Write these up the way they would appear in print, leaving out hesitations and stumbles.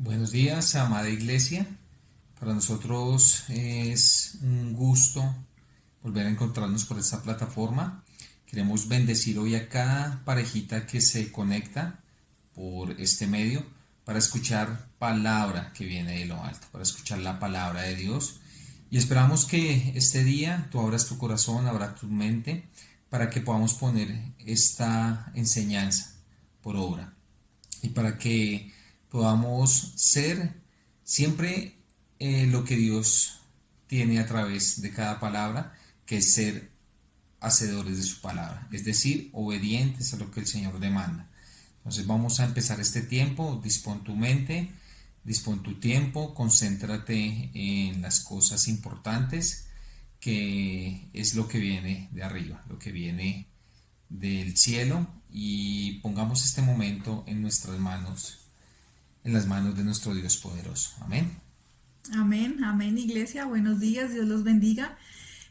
Buenos días, amada iglesia. Para nosotros es un gusto volver a encontrarnos por esta plataforma. Queremos bendecir hoy a cada parejita que se conecta por este medio para escuchar palabra que viene de lo alto, para escuchar la palabra de Dios. Y esperamos que este día tú abras tu corazón, abras tu mente, para que podamos poner esta enseñanza por obra y para que podamos ser siempre lo que Dios tiene a través de cada palabra, que es ser hacedores de su palabra, es decir, obedientes a lo que el Señor demanda. Entonces vamos a empezar este tiempo. Dispón tu mente, dispón tu tiempo, concéntrate en las cosas importantes, que es lo que viene de arriba, lo que viene del cielo, y pongamos este momento en nuestras manos, en las manos de nuestro Dios poderoso. Amén. Amén, amén, iglesia. Buenos días, Dios los bendiga.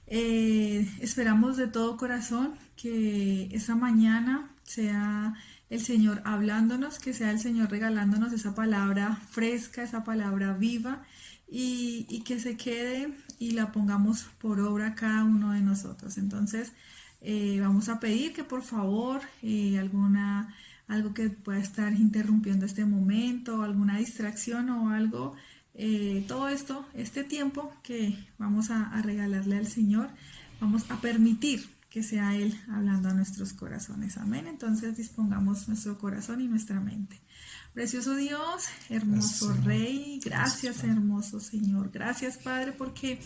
Esperamos de todo corazón que esta mañana sea el Señor hablándonos, que sea el Señor regalándonos esa palabra fresca, esa palabra viva y que se quede y la pongamos por obra cada uno de nosotros. Entonces, vamos a pedir que por favor algo que pueda estar interrumpiendo este momento, alguna distracción o algo, todo esto, este tiempo que vamos a regalarle al Señor, vamos a permitir que sea Él hablando a nuestros corazones. Amén. Entonces dispongamos nuestro corazón y nuestra mente. Precioso Dios, Gracias, hermoso Señor. Rey, Gracias, gracias, Padre. hermoso Señor. Gracias, Padre, porque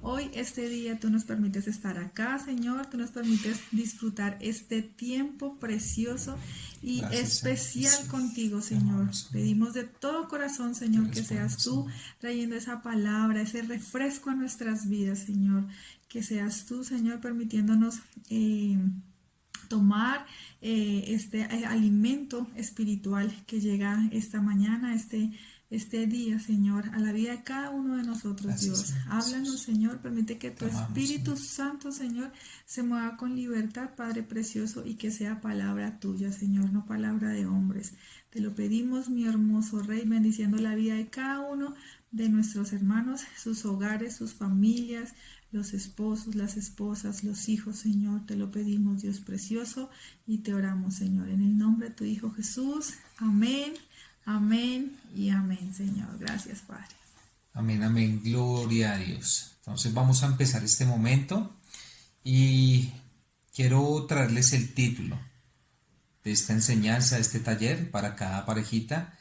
hoy, este día, tú nos permites estar acá, Señor. Tú nos permites disfrutar este tiempo precioso y Gracias, Señor especial Jesús. contigo, Te Señor. amamos, Señor. Pedimos de todo corazón, Te Señor, que seas respondemos, tú Señor. trayendo esa palabra, ese refresco a nuestras vidas, Señor. Que seas tú, Señor, permitiéndonos tomar este alimento espiritual que llega esta mañana, este día, Señor, a la vida de cada uno de nosotros, Gracias, Dios. Señor Háblanos, Jesús. Señor, permite que Te tu amamos, Espíritu Señor. Santo, Señor, se mueva con libertad, Padre precioso, y que sea palabra tuya, Señor, no palabra de hombres. Te lo pedimos, mi hermoso Rey, bendiciendo la vida de cada uno de nuestros hermanos, sus hogares, sus familias, los esposos, las esposas, los hijos, Señor. Te lo pedimos, Dios precioso, y te oramos, Señor, en el nombre de tu Hijo Jesús. Amén, amén y amén, Señor. Gracias, Padre. Amén, amén. Gloria a Dios. Entonces vamos a empezar este momento y quiero traerles el título de esta enseñanza, de este taller para cada parejita,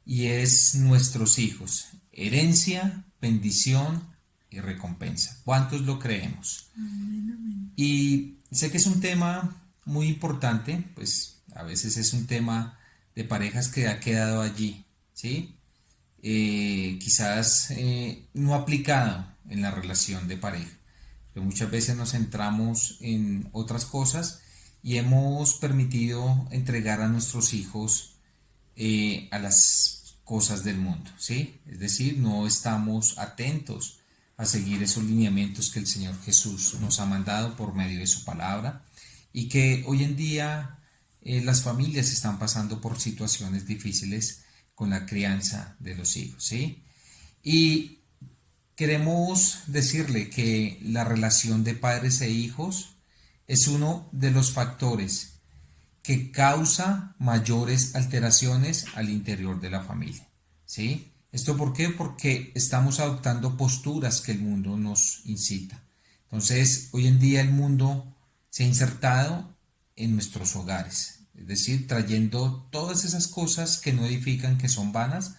y es nuestros hijos, herencia, bendición y recompensa. ¿Cuántos lo creemos? Amén, amén. Y sé que es un tema muy importante, pues a veces es un tema de parejas que ha quedado allí, ¿sí? Quizás no aplicado en la relación de pareja, que muchas veces nos centramos en otras cosas y hemos permitido entregar a nuestros hijos a las cosas del mundo, ¿sí? Es decir, no estamos atentos a seguir esos lineamientos que el Señor Jesús nos ha mandado por medio de su palabra, y que hoy en día las familias están pasando por situaciones difíciles con la crianza de los hijos, ¿sí? Y queremos decirle que la relación de padres e hijos es uno de los factores que causa mayores alteraciones al interior de la familia, ¿sí? ¿Esto por qué? Porque estamos adoptando posturas que el mundo nos incita. Entonces, hoy en día el mundo se ha insertado en nuestros hogares, es decir, trayendo todas esas cosas que no edifican, que son vanas,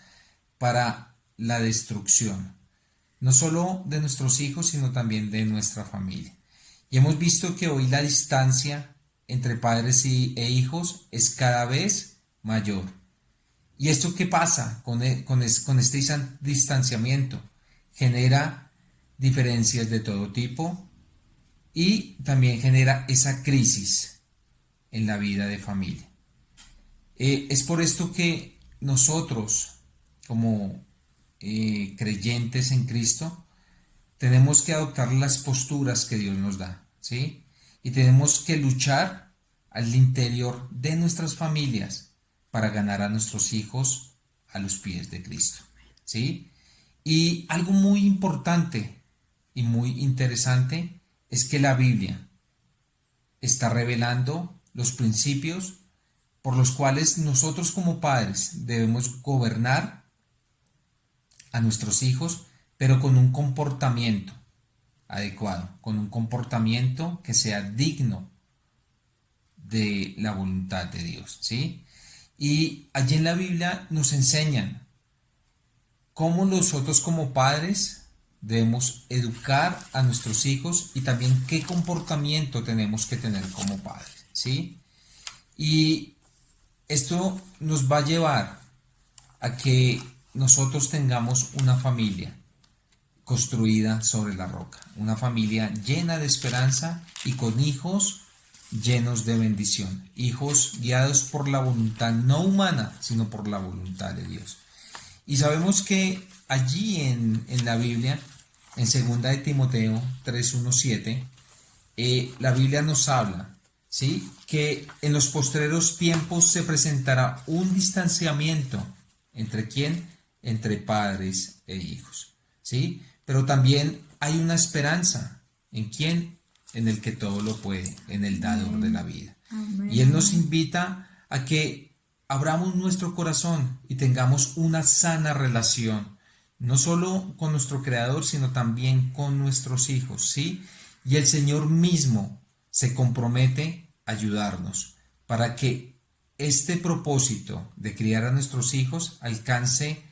para la destrucción, no solo de nuestros hijos, sino también de nuestra familia. Y hemos visto que hoy la distancia entre padres e hijos es cada vez mayor. ¿Y esto qué pasa con este distanciamiento? Genera diferencias de todo tipo y también genera esa crisis en la vida de familia. Es por esto que nosotros, como creyentes en Cristo, tenemos que adoptar las posturas que Dios nos da, ¿sí? Y tenemos que luchar al interior de nuestras familias para ganar a nuestros hijos a los pies de Cristo, ¿sí? Y algo muy importante y muy interesante es que la Biblia está revelando los principios por los cuales nosotros como padres debemos gobernar a nuestros hijos, pero con un comportamiento adecuado, con un comportamiento que sea digno de la voluntad de Dios, ¿sí? Y allí en la Biblia nos enseñan cómo nosotros como padres debemos educar a nuestros hijos y también qué comportamiento tenemos que tener como padres, ¿sí? Y esto nos va a llevar a que nosotros tengamos una familia construida sobre la roca, una familia llena de esperanza y con hijos llenos de bendición, hijos guiados por la voluntad no humana, sino por la voluntad de Dios. Y sabemos que allí en la Biblia, en 2 de Timoteo 3:1-7, la Biblia nos habla, ¿sí?, que en los postreros tiempos se presentará un distanciamiento entre quién, entre padres e hijos, ¿sí? Pero también hay una esperanza en quién, en el que todo lo puede, en el dador de la Amén. vida. Y Amén, Él nos amén. invita a que abramos nuestro corazón y tengamos una sana relación, no solo con nuestro Creador, sino también con nuestros hijos, ¿sí? Y el Señor mismo se compromete a ayudarnos para que este propósito de criar a nuestros hijos alcance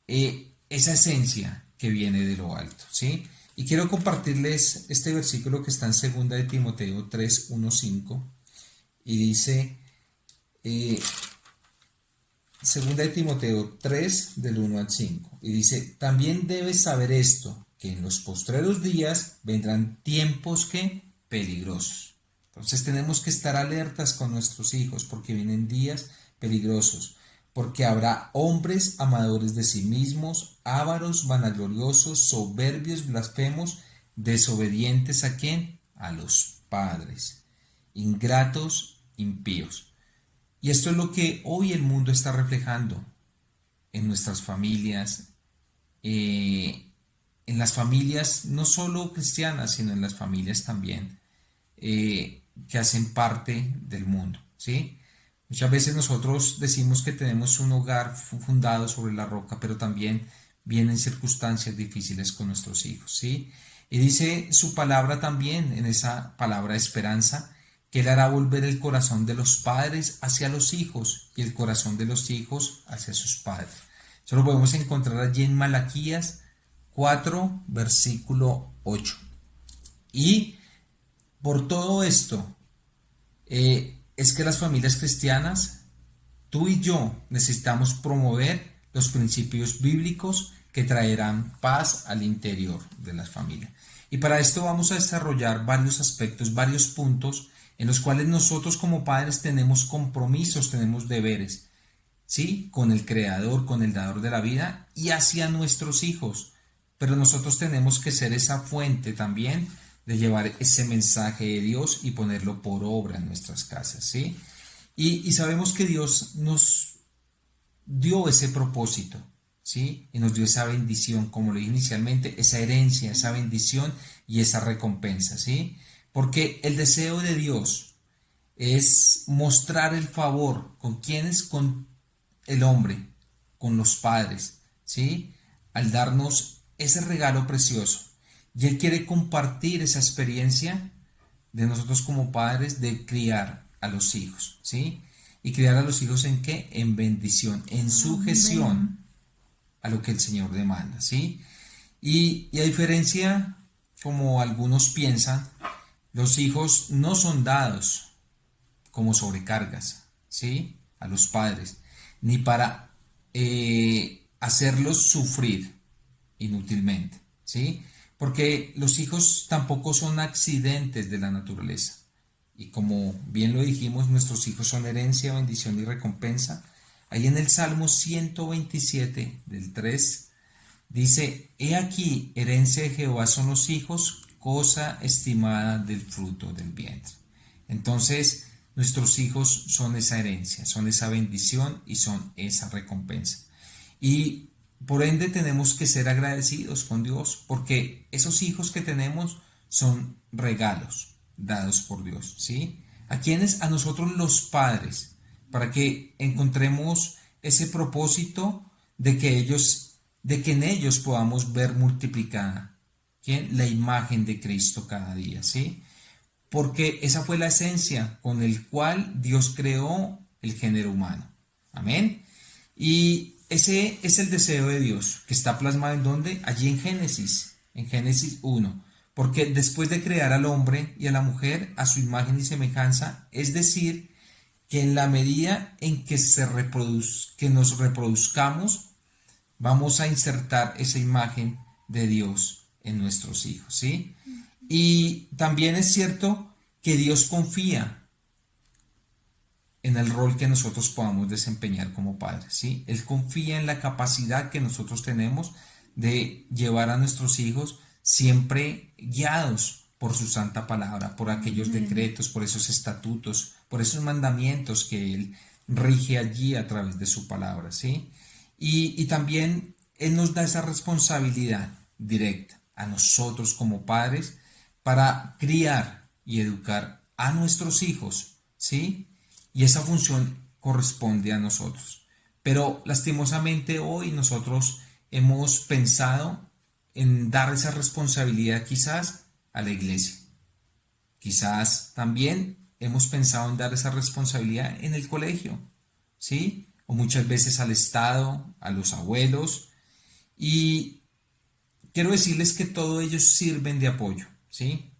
esa esencia que viene de lo alto, ¿sí? Y quiero compartirles este versículo que está en 2 de Timoteo 3:1-5 y dice, eh, 2 de Timoteo 3 del 1 al 5, y dice, también debes saber esto, que en los postreros días vendrán tiempos que peligrosos. Entonces tenemos que estar alertas con nuestros hijos porque vienen días peligrosos, porque habrá hombres amadores de sí mismos, ávaros, vanagloriosos, soberbios, blasfemos, desobedientes ¿a quién? A los padres, ingratos, impíos. Y esto es lo que hoy el mundo está reflejando en nuestras familias, eh, en las familias no solo cristianas, sino en las familias también que hacen parte del mundo, ¿sí? Muchas veces nosotros decimos que tenemos un hogar fundado sobre la roca, pero también vienen circunstancias difíciles con nuestros hijos, ¿sí? Y dice su palabra también, en esa palabra esperanza, que Él hará volver el corazón de los padres hacia los hijos y el corazón de los hijos hacia sus padres. Eso lo podemos encontrar allí en Malaquías 4, versículo 8. Y por todo esto, es que las familias cristianas, tú y yo, necesitamos promover los principios bíblicos que traerán paz al interior de las familias. Y para esto vamos a desarrollar varios aspectos, varios puntos en los cuales nosotros como padres tenemos compromisos, tenemos deberes, ¿sí? Con el Creador, con el Dador de la vida y hacia nuestros hijos. Pero nosotros tenemos que ser esa fuente también de llevar ese mensaje de Dios y ponerlo por obra en nuestras casas, ¿sí? Y sabemos que Dios nos dio ese propósito, ¿sí? Y nos dio esa bendición, como lo dije inicialmente, esa herencia, esa bendición y esa recompensa, ¿sí? Porque el deseo de Dios es mostrar el favor con quienes, con el hombre, con los padres, ¿sí? Al darnos ese regalo precioso. Y Él quiere compartir esa experiencia de nosotros como padres de criar a los hijos, ¿sí? Y criar a los hijos ¿en qué? En bendición, en sujeción Amén. a lo que el Señor demanda, ¿sí? Y a diferencia, como algunos piensan, los hijos no son dados como sobrecargas, ¿sí? A los padres, ni para hacerlos sufrir inútilmente, ¿sí? Porque los hijos tampoco son accidentes de la naturaleza. Y como bien lo dijimos, nuestros hijos son herencia, bendición y recompensa. Ahí en el Salmo 127 del 3 dice, he aquí, herencia de Jehová son los hijos, cosa estimada del fruto del vientre. Entonces, nuestros hijos son esa herencia, son esa bendición y son esa recompensa. Y por ende tenemos que ser agradecidos con Dios porque esos hijos que tenemos son regalos dados por Dios, ¿sí? ¿A quiénes? A nosotros los padres, para que encontremos ese propósito de que en ellos podamos ver multiplicada, ¿quién? La imagen de Cristo cada día, ¿sí? Porque esa fue la esencia con el cual Dios creó el género humano. Amén. Y ese es el deseo de Dios, que está plasmado en dónde? Allí en Génesis 1. Porque después de crear al hombre y a la mujer a su imagen y semejanza, es decir, que en la medida en que que nos reproduzcamos, vamos a insertar esa imagen de Dios en nuestros hijos, ¿sí? Y también es cierto que Dios confía en el rol que nosotros podamos desempeñar como padres, ¿sí? Él confía en la capacidad que nosotros tenemos de llevar a nuestros hijos siempre guiados por su santa palabra, por aquellos decretos, por esos estatutos, por esos mandamientos que Él rige allí a través de su palabra, ¿sí? Y también Él nos da esa responsabilidad directa a nosotros como padres para criar y educar a nuestros hijos, ¿sí? Y esa función corresponde a nosotros. Pero lastimosamente hoy nosotros hemos pensado en dar esa responsabilidad quizás a la iglesia. Quizás también hemos pensado en dar esa responsabilidad en el colegio, ¿sí? O muchas veces al Estado, a los abuelos. Y quiero decirles que todos ellos sirven de apoyo, ¿sí?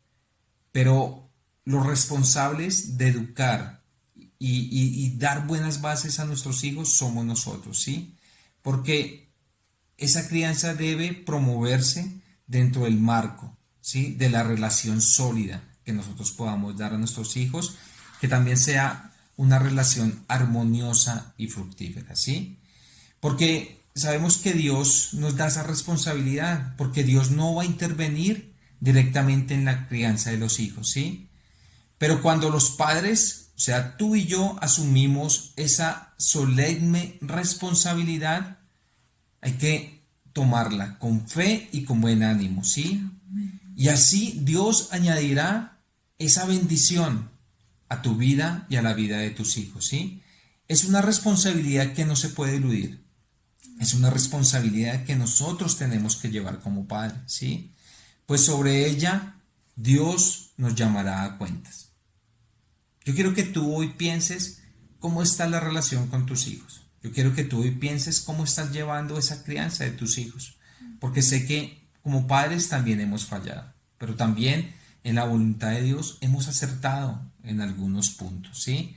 Pero los responsables de educar y dar buenas bases a nuestros hijos somos nosotros, ¿sí? Porque esa crianza debe promoverse dentro del marco, ¿sí? De la relación sólida que nosotros podamos dar a nuestros hijos, que también sea una relación armoniosa y fructífera, ¿sí? Porque sabemos que Dios nos da esa responsabilidad, porque Dios no va a intervenir directamente en la crianza de los hijos, ¿sí? Pero cuando los padres, o sea, tú y yo asumimos esa solemne responsabilidad, hay que tomarla con fe y con buen ánimo, ¿sí? Y así Dios añadirá esa bendición a tu vida y a la vida de tus hijos, ¿sí? Es una responsabilidad que no se puede eludir. Es una responsabilidad que nosotros tenemos que llevar como padres, ¿sí? Pues sobre ella Dios nos llamará a cuentas. Yo quiero que tú hoy pienses cómo está la relación con tus hijos. Yo quiero que tú hoy pienses cómo estás llevando esa crianza de tus hijos. Porque sé que como padres también hemos fallado, pero también en la voluntad de Dios hemos acertado en algunos puntos, ¿sí?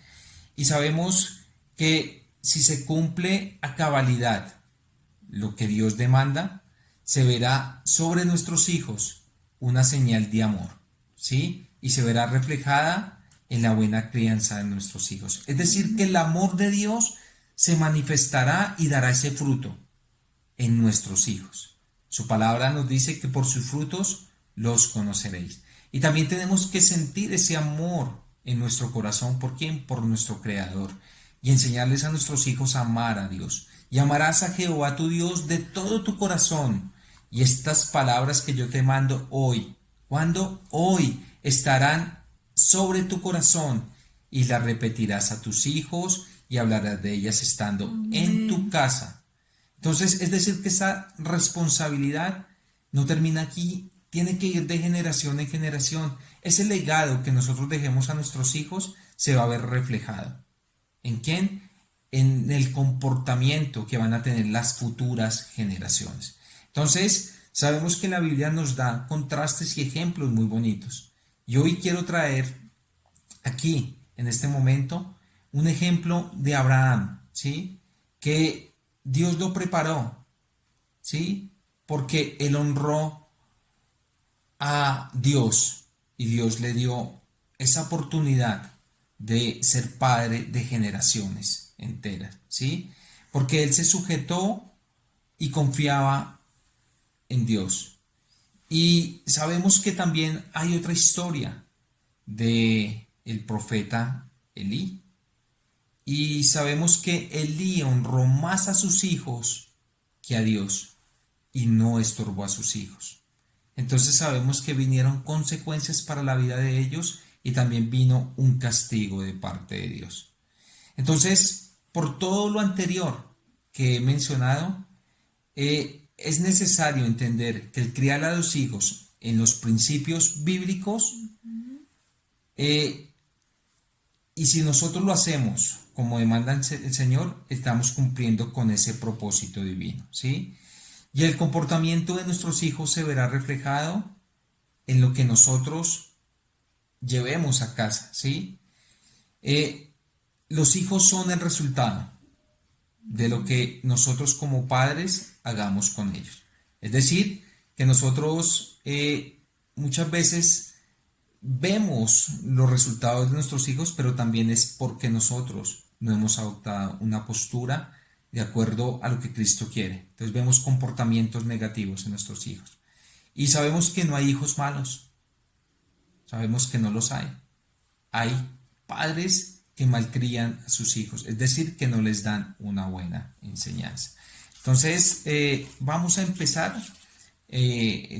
Y sabemos que si se cumple a cabalidad lo que Dios demanda, se verá sobre nuestros hijos una señal de amor, ¿sí? Y se verá reflejada en la buena crianza de nuestros hijos. Es decir, que el amor de Dios se manifestará y dará ese fruto en nuestros hijos. Su palabra nos dice que por sus frutos los conoceréis. Y también tenemos que sentir ese amor en nuestro corazón. ¿Por quién? Por nuestro Creador. Y enseñarles a nuestros hijos a amar a Dios. Y amarás a Jehová tu Dios de todo tu corazón. Y estas palabras que yo te mando hoy, ¿cuándo? Hoy estarán sobre tu corazón y las repetirás a tus hijos y hablarás de ellas estando en tu casa. Entonces, es decir, que esa responsabilidad no termina aquí, tiene que ir de generación en generación. Ese legado que nosotros dejemos a nuestros hijos se va a ver reflejado. ¿En quién? En el comportamiento que van a tener las futuras generaciones. Entonces, sabemos que la Biblia nos da contrastes y ejemplos muy bonitos. Y hoy quiero traer aquí, en este momento, un ejemplo de Abraham, ¿sí? Que Dios lo preparó, ¿sí? Porque él honró a Dios y Dios le dio esa oportunidad de ser padre de generaciones enteras, ¿sí? Porque él se sujetó y confiaba en Dios. Y sabemos que también hay otra historia de el profeta Elí. Y sabemos que Elí honró más a sus hijos que a Dios y no estorbó a sus hijos. Entonces sabemos que vinieron consecuencias para la vida de ellos y también vino un castigo de parte de Dios. Entonces, por todo lo anterior que he mencionado, es necesario entender que el criar a los hijos en los principios bíblicos, eh, y si nosotros lo hacemos como demanda el Señor, estamos cumpliendo con ese propósito divino, ¿sí? Y el comportamiento de nuestros hijos se verá reflejado en lo que nosotros llevemos a casa, ¿sí? Los hijos son el resultado de lo que nosotros como padres hagamos con ellos. Es decir, que nosotros muchas veces vemos los resultados de nuestros hijos, pero también es porque nosotros no hemos adoptado una postura de acuerdo a lo que Cristo quiere. Entonces vemos comportamientos negativos en nuestros hijos. Y sabemos que no hay hijos malos. Sabemos que no los hay. Hay padres que malcrían a sus hijos, es decir, que no les dan una buena enseñanza. Entonces, vamos a empezar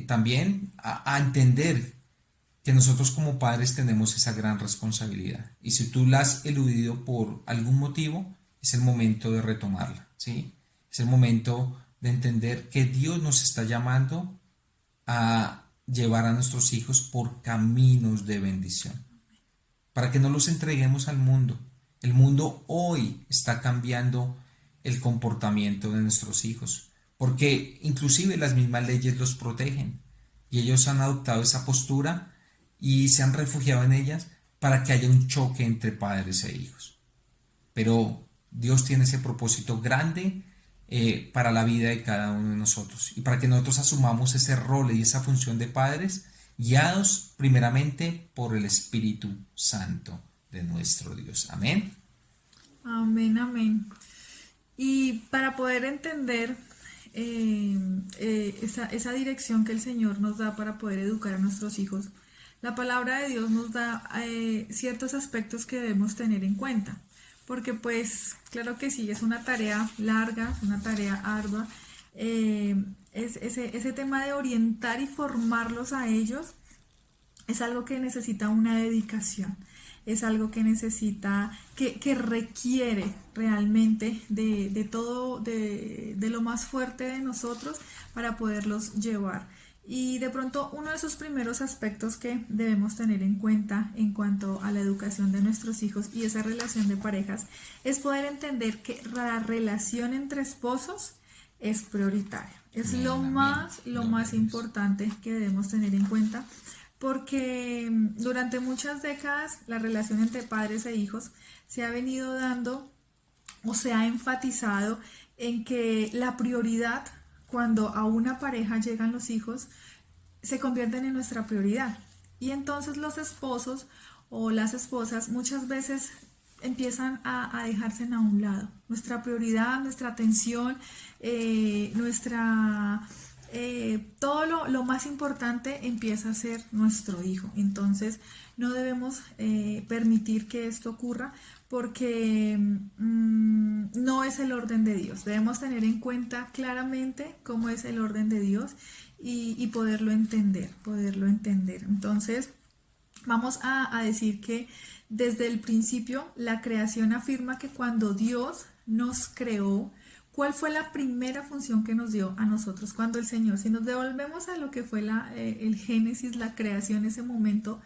también a entender que nosotros como padres tenemos esa gran responsabilidad. Y si tú la has eludido por algún motivo, es el momento de retomarla, ¿sí? Es el momento de entender que Dios nos está llamando a llevar a nuestros hijos por caminos de bendición, para que no los entreguemos al mundo. El mundo hoy está cambiando el comportamiento de nuestros hijos, porque inclusive las mismas leyes los protegen y ellos han adoptado esa postura y se han refugiado en ellas para que haya un choque entre padres e hijos. Pero Dios tiene ese propósito grande para la vida de cada uno de nosotros y para que nosotros asumamos ese rol y esa función de padres guiados primeramente por el Espíritu Santo de nuestro Dios. Amén. Amén, amén. Y para poder entender esa dirección que el Señor nos da para poder educar a nuestros hijos, la palabra de Dios nos da ciertos aspectos que debemos tener en cuenta. Porque pues, claro que sí, es una tarea larga, es una tarea ardua. Ese tema de orientar y formarlos a ellos es algo que necesita una dedicación, es algo que necesita, que requiere realmente de todo, de lo más fuerte de nosotros para poderlos llevar. Y de pronto uno de esos primeros aspectos que debemos tener en cuenta en cuanto a la educación de nuestros hijos y esa relación de parejas es poder entender que la relación entre esposos es prioritaria. Es Amén, lo amén. más Gloria a Dios. importante que debemos tener en cuenta porque durante muchas décadas la relación entre padres e hijos se ha venido dando o se ha enfatizado en que la prioridad cuando a una pareja llegan los hijos se convierten en nuestra prioridad. Y entonces los esposos o las esposas muchas veces empiezan a dejarse a un lado. Nuestra prioridad, nuestra atención, todo lo más importante empieza a ser nuestro hijo. Entonces no debemos permitir que esto ocurra porque no es el orden de Dios. Debemos tener en cuenta claramente cómo es el orden de Dios y poderlo entender, poderlo entender. Entonces vamos a decir que desde el principio la creación afirma que cuando Dios nos creó, ¿cuál fue la primera función que nos dio a nosotros cuando el Señor? Si nos devolvemos a lo que fue el Génesis, la creación, ese momento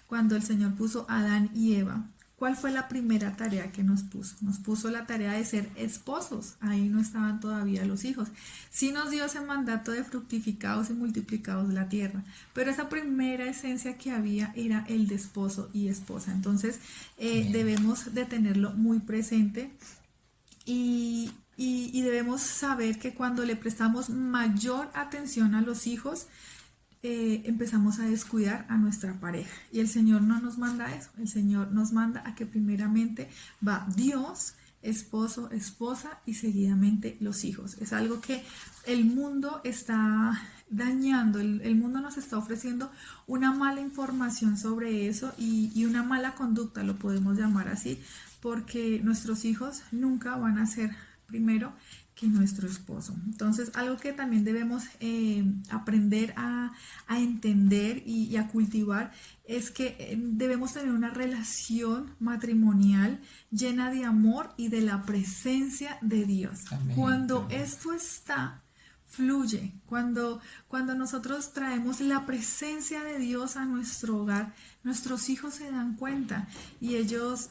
cuando el Señor puso a Adán y Eva, ¿cuál fue la primera tarea que nos puso? Nos puso la tarea de ser esposos. Ahí no estaban todavía los hijos. Sí nos dio ese mandato de fructificados y multiplicados la tierra, pero esa primera esencia que había era el de esposo y esposa. Entonces debemos de tenerlo muy presente y debemos saber que cuando le prestamos mayor atención a los hijos, empezamos a descuidar a nuestra pareja. Y el Señor no nos manda eso. El Señor nos manda a que primeramente va Dios, esposo, esposa y seguidamente los hijos. Es algo que el mundo está dañando. El mundo nos está ofreciendo una mala información sobre eso y una mala conducta, lo podemos llamar así, porque nuestros hijos nunca van a ser primero que nuestro esposo. Entonces, algo que también debemos aprender a entender y a cultivar es que debemos tener una relación matrimonial llena de amor y de la presencia de Dios. Amén, Cuando amén. esto está, fluye. Cuando nosotros traemos la presencia de Dios a nuestro hogar, nuestros hijos se dan cuenta y ellos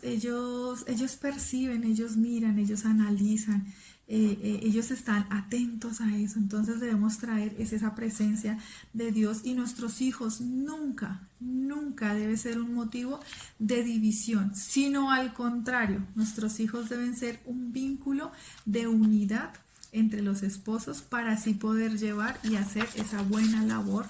perciben, ellos miran, ellos analizan. Ellos están atentos a eso. Entonces debemos traer esa presencia de Dios, y nuestros hijos nunca debe ser un motivo de división, sino al contrario, nuestros hijos deben ser un vínculo de unidad entre los esposos para así poder llevar y hacer esa buena labor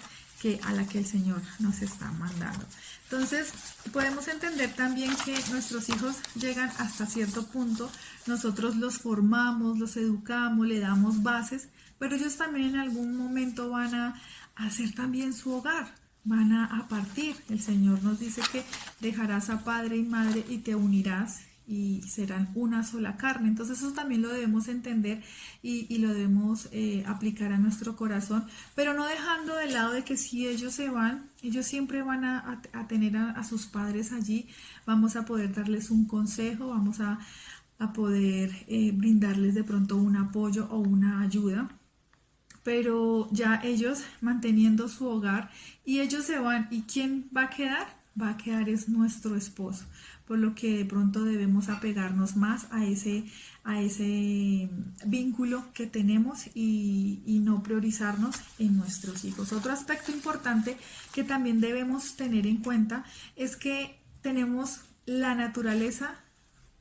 a la que el Señor nos está mandando. Entonces, podemos entender también que nuestros hijos llegan hasta cierto punto, nosotros los formamos, los educamos, le damos bases, pero ellos también en algún momento van a hacer también su hogar, van a partir. El Señor nos dice que dejarás a padre y madre y te unirás y serán una sola carne. Entonces eso también lo debemos entender y lo debemos aplicar a nuestro corazón, pero no dejando de lado de que si ellos se van, ellos siempre van a tener a sus padres allí. Vamos a poder darles un consejo, vamos a poder brindarles de pronto un apoyo o una ayuda, pero ya ellos manteniendo su hogar, y ellos se van, ¿y quién va a quedar? Va a quedar es nuestro esposo, por lo que de pronto debemos apegarnos más a ese vínculo que tenemos y no priorizarnos en nuestros hijos. Otro aspecto importante que también debemos tener en cuenta es que tenemos la naturaleza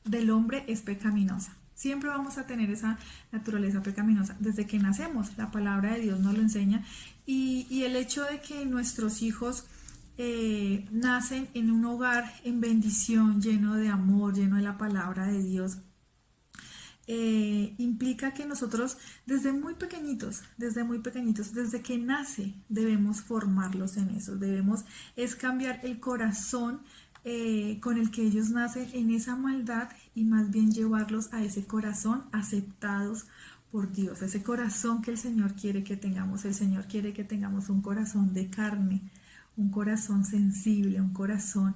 del hombre es pecaminosa. Siempre vamos a tener esa naturaleza pecaminosa. Desde que nacemos, la palabra de Dios nos lo enseña. Y el hecho de que nuestros hijos nacen en un hogar en bendición, lleno de amor, lleno de la palabra de Dios, implica que nosotros desde muy pequeñitos, desde que nace, debemos formarlos en eso. Debemos es cambiar el corazón con el que ellos nacen en esa maldad, y más bien llevarlos a ese corazón aceptados por Dios, ese corazón que el Señor quiere que tengamos. El Señor quiere que tengamos un corazón de carne, un corazón sensible, un corazón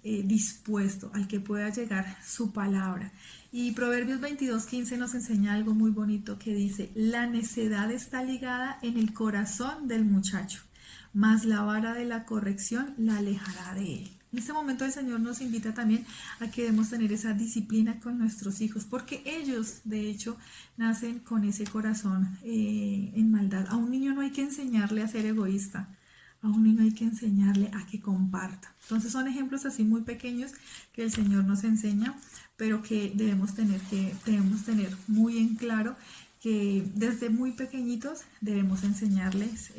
dispuesto al que pueda llegar su palabra. Y Proverbios 22:15 nos enseña algo muy bonito que dice: la necedad está ligada en el corazón del muchacho, mas la vara de la corrección la alejará de él. En este momento el Señor nos invita también a que debemos tener esa disciplina con nuestros hijos, porque ellos de hecho nacen con ese corazón en maldad. A un niño no hay que enseñarle a ser egoísta, a un niño hay que enseñarle a que comparta. Entonces son ejemplos así muy pequeños que el Señor nos enseña, pero que debemos tener muy en claro que desde muy pequeñitos debemos enseñarles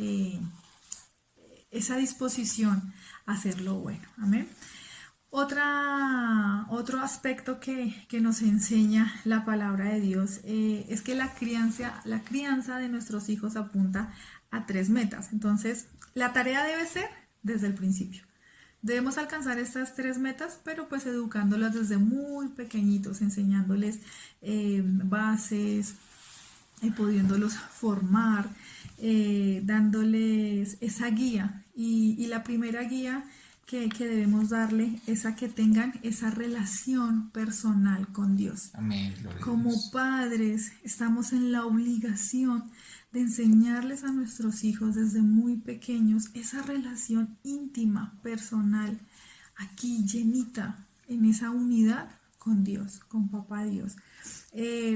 esa disposición a hacer lo bueno. Amén. Otro aspecto que nos enseña la palabra de Dios es que la crianza de nuestros hijos apunta a 3 metas. Entonces, la tarea debe ser desde el principio. Debemos alcanzar estas 3 metas, pero pues educándolas desde muy pequeñitos, enseñándoles bases, pudiéndolos formar, dándoles esa guía. Y la primera guía que debemos darle es a que tengan esa relación personal con Dios. Amén, gloria a Como Dios. padres estamos en la obligación de enseñarles a nuestros hijos desde muy pequeños esa relación íntima, personal, aquí llenita en esa unidad con Dios, con Papá Dios.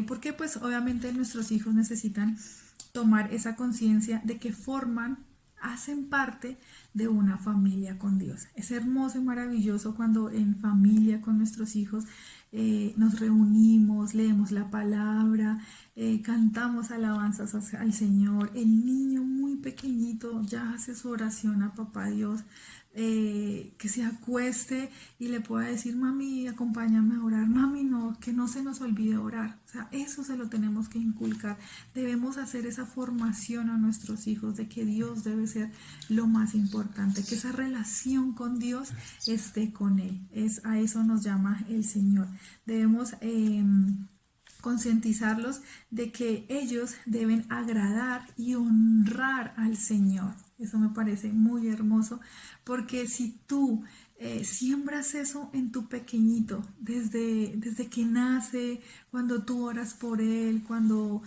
Porque pues obviamente nuestros hijos necesitan tomar esa conciencia de que hacen parte de una familia con Dios. Es hermoso y maravilloso cuando en familia con nuestros hijos nos reunimos, leemos la palabra, cantamos alabanzas al Señor. El niño muy pequeñito ya hace su oración a Papá Dios, que se acueste y le pueda decir: mami, acompáñame a orar, mami, no, que no se nos olvide orar. O sea, eso se lo tenemos que inculcar. Debemos hacer esa formación a nuestros hijos de que Dios debe ser lo más importante, que esa relación con Dios esté con Él. A eso nos llama el Señor. Debemos concientizarlos de que ellos deben agradar y honrar al Señor. Eso me parece muy hermoso, porque si tú siembras eso en tu pequeñito, desde que nace, cuando tú oras por él, cuando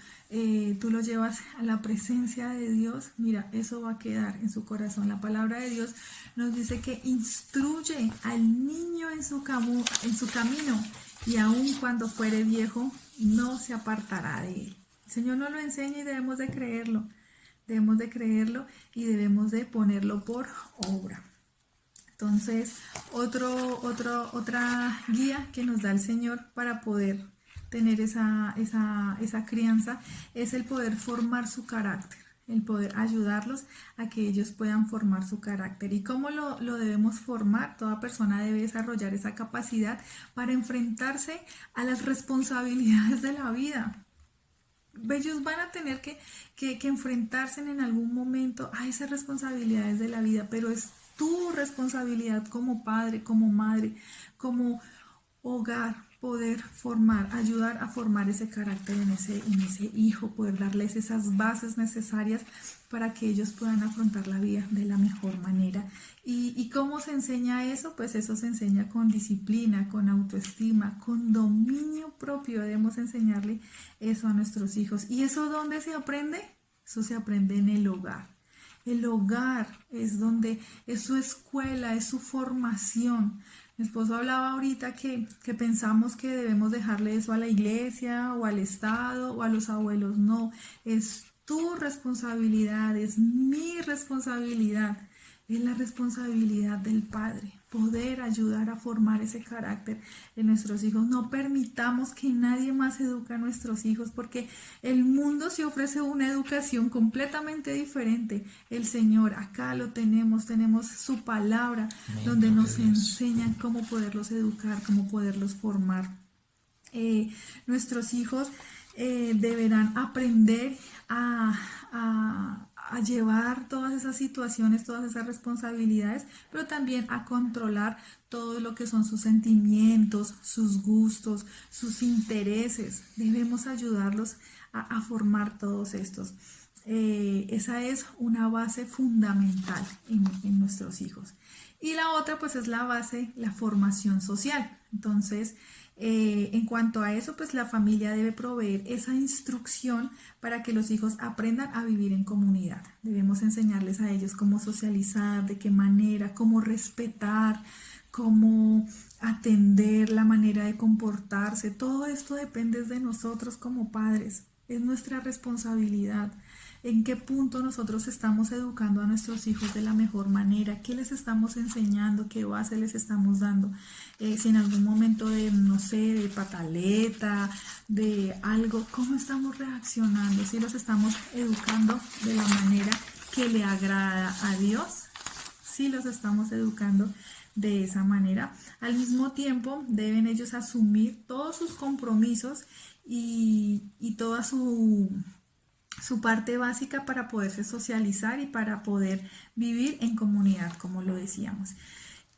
tú lo llevas a la presencia de Dios, mira, eso va a quedar en su corazón. La palabra de Dios nos dice que instruye al niño en su camino, y aun cuando fuere viejo, no se apartará de él. El Señor nos lo enseña y debemos de creerlo. Debemos de creerlo y debemos de ponerlo por obra. Entonces, otra guía que nos da el Señor para poder tener esa crianza es el poder formar su carácter, el poder ayudarlos a que ellos puedan formar su carácter. ¿Y cómo lo debemos formar? Toda persona debe desarrollar esa capacidad para enfrentarse a las responsabilidades de la vida. Ellos van a tener que enfrentarse en algún momento a esas responsabilidades de la vida, pero es tu responsabilidad como padre, como madre, como hogar, poder formar, ayudar a formar ese carácter en ese hijo, poder darles esas bases necesarias para que ellos puedan afrontar la vida de la mejor manera. ¿Y cómo se enseña eso? Pues eso se enseña con disciplina, con autoestima, con dominio propio. Debemos enseñarle eso a nuestros hijos. ¿Y eso dónde se aprende? Eso se aprende en el hogar. El hogar es su escuela, es su formación. Mi esposo hablaba ahorita que pensamos que debemos dejarle eso a la iglesia o al Estado o a los abuelos. No, es tu responsabilidad, es mi responsabilidad, es la responsabilidad del padre, poder ayudar a formar ese carácter en nuestros hijos. No permitamos que nadie más eduque a nuestros hijos, porque el mundo se ofrece una educación completamente diferente. El Señor, acá lo tenemos su palabra, Amén, donde gloria nos a Dios. enseñan cómo poderlos educar, cómo poderlos formar. Nuestros hijos deberán aprender a llevar todas esas situaciones, todas esas responsabilidades, pero también a controlar todo lo que son sus sentimientos, sus gustos, sus intereses. Debemos ayudarlos a formar todos estos. Esa es una base fundamental en nuestros hijos. Y la otra pues es la base, la formación social. Entonces, en cuanto a eso, pues la familia debe proveer esa instrucción para que los hijos aprendan a vivir en comunidad. Debemos enseñarles a ellos cómo socializar, de qué manera, cómo respetar, cómo atender, la manera de comportarse. Todo esto depende de nosotros como padres. Es nuestra responsabilidad. ¿En qué punto nosotros estamos educando a nuestros hijos de la mejor manera? ¿Qué les estamos enseñando? ¿Qué base les estamos dando? Si en algún momento no sé, de pataleta, de algo, ¿cómo estamos reaccionando? Si los estamos educando de la manera que le agrada a Dios, si los estamos educando de esa manera. Al mismo tiempo, deben ellos asumir todos sus compromisos y toda su parte básica para poderse socializar y para poder vivir en comunidad, como lo decíamos.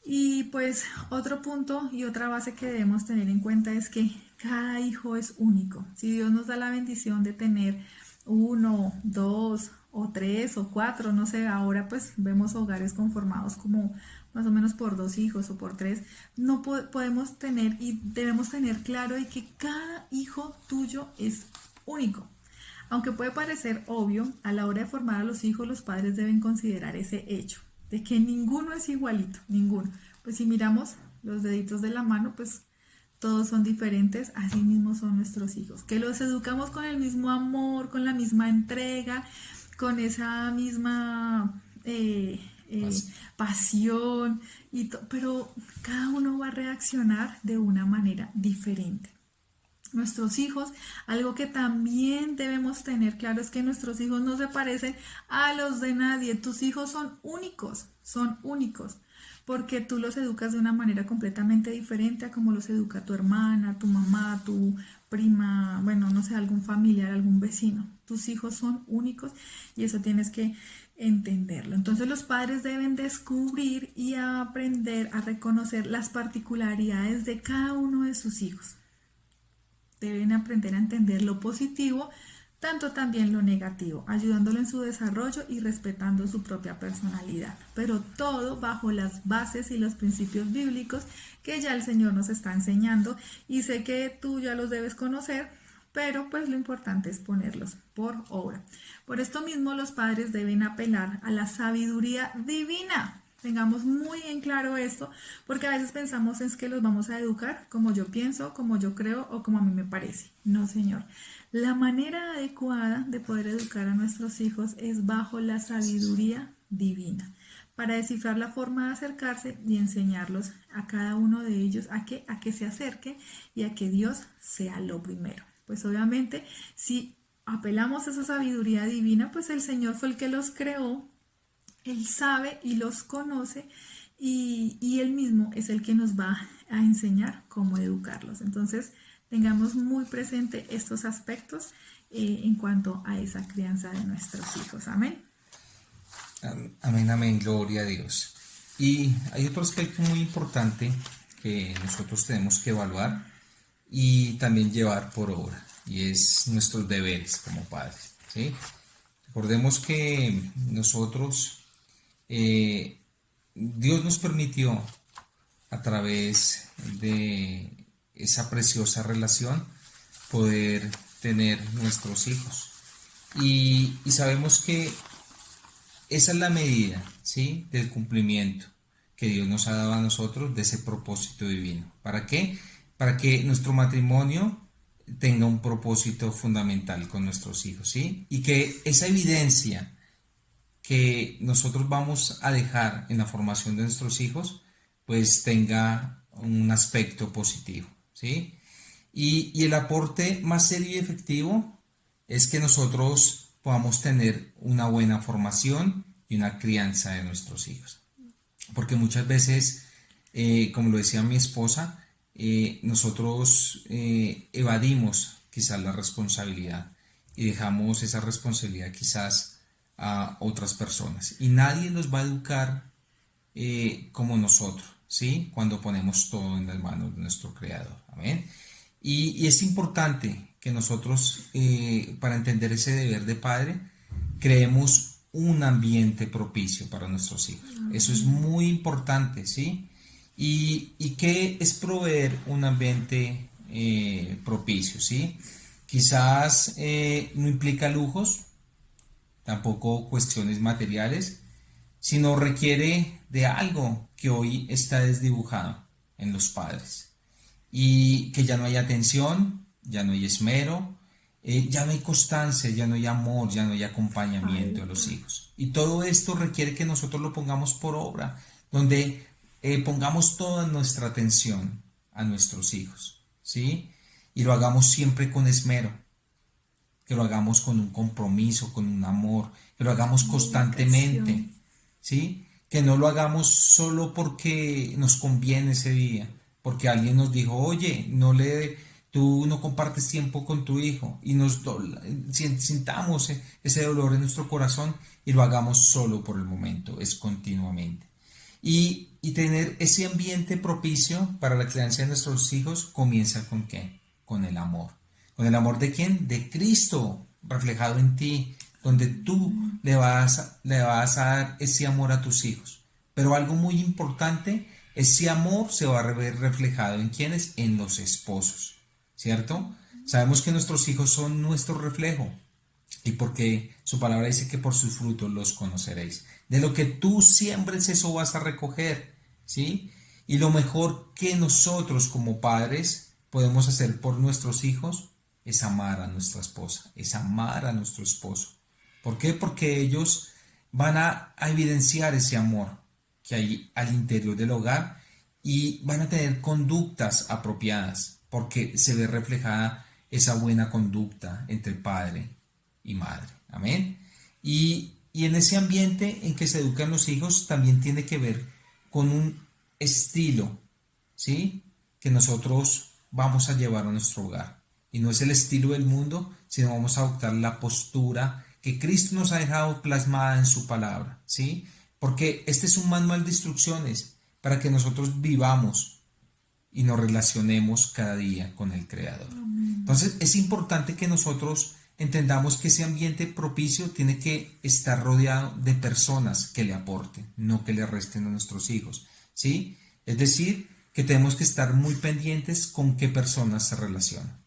Y pues otro punto y otra base que debemos tener en cuenta es que cada hijo es único. Si Dios nos da la bendición de tener 1, 2 o 3 o 4, no sé, ahora pues vemos hogares conformados como más o menos por 2 hijos o por 3, no podemos tener y debemos tener claro de que cada hijo tuyo es único. Aunque puede parecer obvio, a la hora de formar a los hijos, los padres deben considerar ese hecho, de que ninguno es igualito, ninguno. Pues si miramos los deditos de la mano, pues todos son diferentes, así mismo son nuestros hijos. Que los educamos con el mismo amor, con la misma entrega, con esa misma pasión, pero cada uno va a reaccionar de una manera diferente. Nuestros hijos, algo que también debemos tener claro es que nuestros hijos no se parecen a los de nadie. Tus hijos son únicos, porque tú los educas de una manera completamente diferente a como los educa tu hermana, tu mamá, tu prima, bueno, no sé, algún familiar, algún vecino. Tus hijos son únicos y eso tienes que entenderlo. Entonces los padres deben descubrir y aprender a reconocer las particularidades de cada uno de sus hijos. Deben aprender a entender lo positivo, tanto también lo negativo, ayudándolo en su desarrollo y respetando su propia personalidad. Pero todo bajo las bases y los principios bíblicos que ya el Señor nos está enseñando. Y sé que tú ya los debes conocer, pero pues lo importante es ponerlos por obra. Por esto mismo los padres deben apelar a la sabiduría divina. Tengamos muy en claro esto, porque a veces pensamos es que los vamos a educar como yo pienso, como yo creo o como a mí me parece. No, señor. La manera adecuada de poder educar a nuestros hijos es bajo la sabiduría divina, para descifrar la forma de acercarse y enseñarlos a cada uno de ellos a que se acerque y a que Dios sea lo primero. Pues obviamente, si apelamos a esa sabiduría divina, pues el Señor fue el que los creó, Él sabe y los conoce y Él mismo es el que nos va a enseñar cómo educarlos. Entonces, tengamos muy presente estos aspectos en cuanto a esa crianza de nuestros hijos. Amén. Amén, amén, gloria a Dios. Y hay otro aspecto muy importante que nosotros tenemos que evaluar y también llevar por obra, y es nuestros deberes como padres, ¿sí? Recordemos que nosotros, Dios nos permitió a través de esa preciosa relación poder tener nuestros hijos. Y sabemos que esa es la medida, ¿sí?, del cumplimiento que Dios nos ha dado a nosotros de ese propósito divino. ¿Para qué? Para que nuestro matrimonio tenga un propósito fundamental con nuestros hijos, ¿sí? Y que esa evidencia que nosotros vamos a dejar en la formación de nuestros hijos, pues tenga un aspecto positivo, ¿sí? Y el aporte más serio y efectivo es que nosotros podamos tener una buena formación y una crianza de nuestros hijos. Porque muchas veces, como lo decía mi esposa, nosotros evadimos quizás la responsabilidad y dejamos esa responsabilidad quizás a otras personas. Y nadie nos va a educar como nosotros, ¿sí?, cuando ponemos todo en las manos de nuestro Creador. Amén. Y es importante que nosotros, para entender ese deber de padre, creemos un ambiente propicio para nuestros hijos. Eso es muy importante, ¿sí? ¿Y qué es proveer un ambiente propicio, ¿sí? Quizás no implica lujos, tampoco cuestiones materiales, sino requiere de algo que hoy está desdibujado en los padres. Y que ya no hay atención, ya no hay esmero, ya no hay constancia, ya no hay amor, ya no hay acompañamiento de los hijos. Y todo esto requiere que nosotros lo pongamos por obra, donde pongamos toda nuestra atención a nuestros hijos, ¿sí? Y lo hagamos siempre con esmero, que lo hagamos con un compromiso, con un amor, que lo hagamos constantemente, ¿sí? Que no lo hagamos solo porque nos conviene ese día, porque alguien nos dijo, oye, tú no compartes tiempo con tu hijo, y sintamos ese dolor en nuestro corazón y lo hagamos solo por el momento, es continuamente. Y tener ese ambiente propicio para la crianza de nuestros hijos comienza ¿con qué? Con el amor. ¿Con el amor de quién? De Cristo reflejado en ti, donde tú le vas a dar ese amor a tus hijos. Pero algo muy importante, ese amor se va a ver reflejado ¿en quiénes? En los esposos, ¿cierto? Sabemos que nuestros hijos son nuestro reflejo, y porque su palabra dice que por sus frutos los conoceréis. De lo que tú siembres, eso vas a recoger, ¿sí? Y lo mejor que nosotros como padres podemos hacer por nuestros hijos es amar a nuestra esposa, es amar a nuestro esposo. ¿Por qué? Porque ellos van a evidenciar ese amor que hay al interior del hogar y van a tener conductas apropiadas, porque se ve reflejada esa buena conducta entre padre y madre. Amén. Y en ese ambiente en que se educan los hijos también tiene que ver con un estilo, ¿sí?, que nosotros vamos a llevar a nuestro hogar. Y no es el estilo del mundo, sino vamos a adoptar la postura que Cristo nos ha dejado plasmada en su palabra, ¿sí? Porque este es un manual de instrucciones para que nosotros vivamos y nos relacionemos cada día con el Creador. Entonces es importante que nosotros entendamos que ese ambiente propicio tiene que estar rodeado de personas que le aporten, no que le resten a nuestros hijos, ¿sí? Es decir, que tenemos que estar muy pendientes con qué personas se relacionan,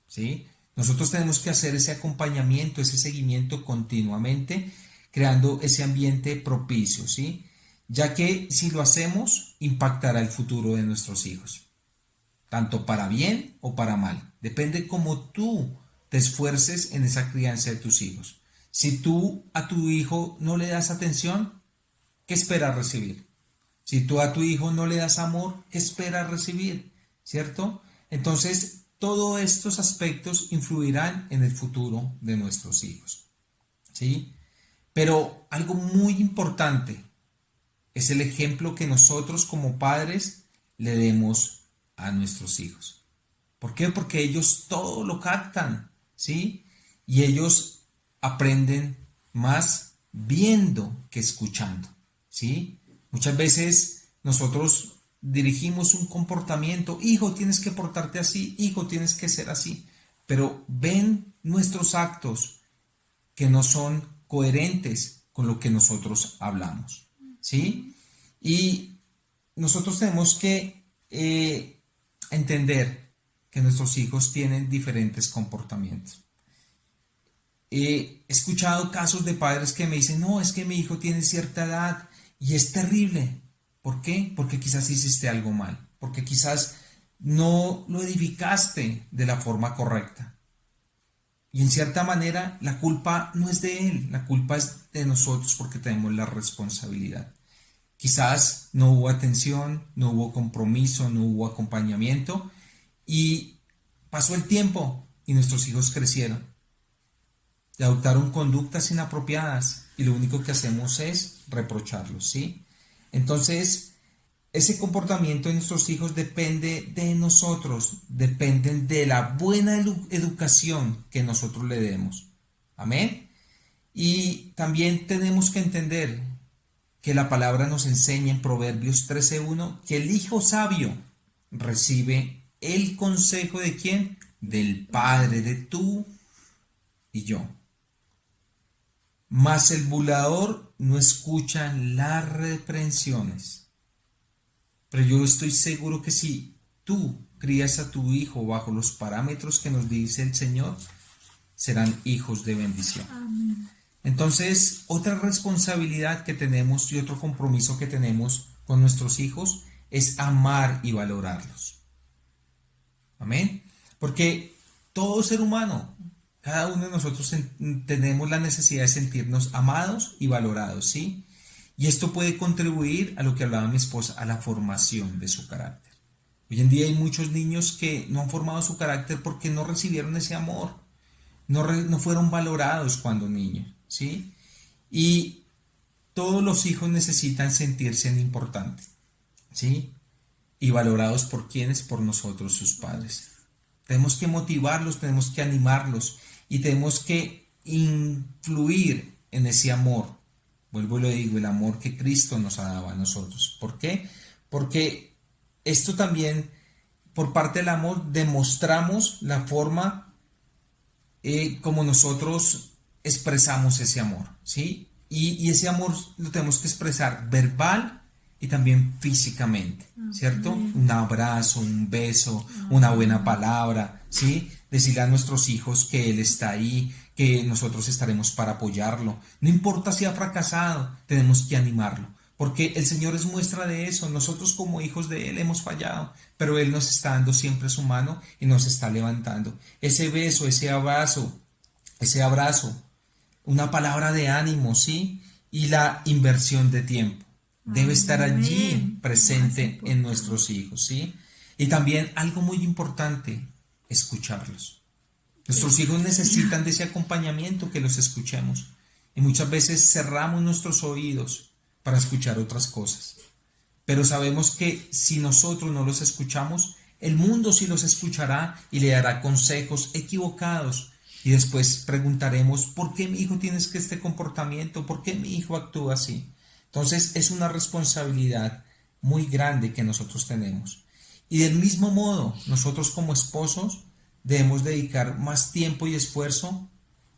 ¿sí? Nosotros tenemos que hacer ese acompañamiento, ese seguimiento continuamente, creando ese ambiente propicio, ¿sí? Ya que si lo hacemos, impactará el futuro de nuestros hijos, tanto para bien o para mal. Depende cómo tú te esfuerces en esa crianza de tus hijos. Si tú a tu hijo no le das atención, ¿qué esperas recibir? Si tú a tu hijo no le das amor, ¿qué esperas recibir? ¿Cierto? Entonces, todos estos aspectos influirán en el futuro de nuestros hijos, ¿sí? Pero algo muy importante es el ejemplo que nosotros como padres le demos a nuestros hijos. ¿Por qué? Porque ellos todo lo captan, ¿sí? Y ellos aprenden más viendo que escuchando, ¿sí? Muchas veces nosotros dirigimos un comportamiento, hijo, tienes que portarte así, hijo, tienes que ser así, pero ven nuestros actos que no son coherentes con lo que nosotros hablamos, ¿sí? Y nosotros tenemos que entender que nuestros hijos tienen diferentes comportamientos. He escuchado casos de padres que me dicen, no, es que mi hijo tiene cierta edad y es terrible. ¿Por qué? Porque quizás hiciste algo mal, porque quizás no lo edificaste de la forma correcta. Y en cierta manera la culpa no es de él, la culpa es de nosotros porque tenemos la responsabilidad. Quizás no hubo atención, no hubo compromiso, no hubo acompañamiento y pasó el tiempo y nuestros hijos crecieron y adoptaron conductas inapropiadas y lo único que hacemos es reprocharlos, ¿sí? Entonces, ese comportamiento de nuestros hijos depende de nosotros, dependen de la buena educación que nosotros le demos. Amén. Y también tenemos que entender que la palabra nos enseña en Proverbios 13:1 que el hijo sabio recibe el consejo de ¿quién? Del padre, de tú y yo. Mas el burlador no escucha las reprensiones. Pero yo estoy seguro que si tú crías a tu hijo bajo los parámetros que nos dice el Señor, serán hijos de bendición. Amén. Entonces, otra responsabilidad que tenemos y otro compromiso que tenemos con nuestros hijos es amar y valorarlos. Amén. Porque todo ser humano, cada uno de nosotros tenemos la necesidad de sentirnos amados y valorados, ¿sí? Y esto puede contribuir a lo que hablaba mi esposa, a la formación de su carácter. Hoy en día hay muchos niños que no han formado su carácter porque no recibieron ese amor, no fueron valorados cuando niños, ¿sí? Y todos los hijos necesitan sentirse importantes, ¿sí? Y valorados por quienes, por nosotros, sus padres. Tenemos que motivarlos, tenemos que animarlos y tenemos que influir en ese amor. Vuelvo y lo digo, el amor que Cristo nos ha dado a nosotros. ¿Por qué? Porque esto también, por parte del amor, demostramos la forma como nosotros expresamos ese amor, ¿sí? Y ese amor lo tenemos que expresar verbal y también físicamente, ¿cierto? Un abrazo, un beso, una buena palabra, ¿sí? Decirle a nuestros hijos que Él está ahí, que nosotros estaremos para apoyarlo. No importa si ha fracasado, tenemos que animarlo, porque el Señor es muestra de eso. Nosotros como hijos de Él hemos fallado, pero Él nos está dando siempre su mano y nos está levantando. Ese beso, ese abrazo, una palabra de ánimo, ¿sí? Y la inversión de tiempo debe estar allí presente en nuestros hijos, ¿sí? Y también algo muy importante, escucharlos. Nuestros hijos necesitan de ese acompañamiento, que los escuchemos. Y muchas veces cerramos nuestros oídos para escuchar otras cosas. Pero sabemos que si nosotros no los escuchamos, el mundo sí los escuchará y le dará consejos equivocados. Y después preguntaremos, ¿por qué mi hijo tiene este comportamiento? ¿Por qué mi hijo actúa así? Entonces es una responsabilidad muy grande que nosotros tenemos. Y del mismo modo, nosotros como esposos debemos dedicar más tiempo y esfuerzo.